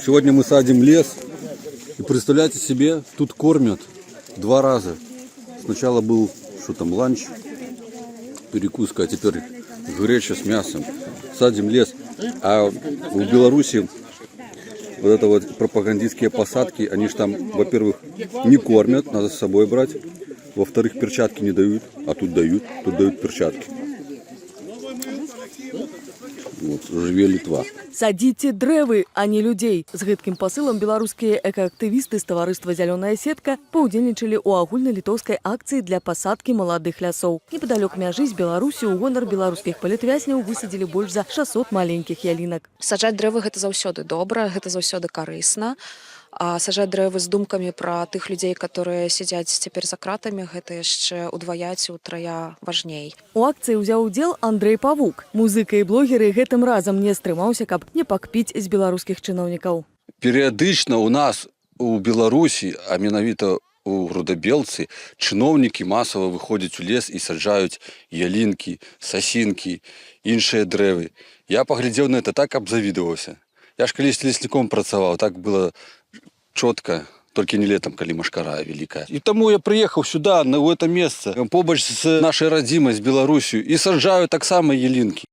Сегодня мы садим лес. И представляете себе, тут кормят 2 раза. Сначала был, что там, ланч, перекуска, а теперь греча с мясом. Садим лес. А в Беларуси вот это вот пропагандистские посадки, они же там, во-первых, не кормят, надо с собой брать. Во-вторых, перчатки не дают, а тут дают перчатки. Вот, жыве Літва. Садзіце дрэвы, а не людзей. З гэткім пасылам беларускія экаактывісты з таварыства «Зялёная сетка» паўдзельнічалі ў агульналітоўскай акцыі для пасадкі маладых лясоў. Непадалёк мяжы з Беларусі ў гонар беларускіх палітвязняў высадзілі больш за 600 маленькіх ялінак. Саджаць дрэвы гэта заўсёды добра, гэта заўсёды карысна. А саджаць дрэвы з думкамі пра тых людзей, которые сядзяць цяпер за кратамі, гэта яшчэ удвая ці утрая важней. У акцыі ўзяў удзел Андрэй Павук. Музыка і блогеры гэтым разам не стрымаўся, каб не пакпіць з беларускіх чыноўнікаў. Перыядычна у нас у Беларусі, а менавіта у Грудабелцы, чыноўнікі масава выходзяць у лес і саджаюць ялінкі, сасінкі, іншыя дрэвы. Я паглядзеў на это так, абзавідаваўся. Я ж калісь лесніком працаваў, так было чётка, толькі не летом, калі машкара вялікая. І таму я прыехаў сюда, на это месца, побач з нашай радзімай, з Беларусю, і саджаю таксама ялінкі.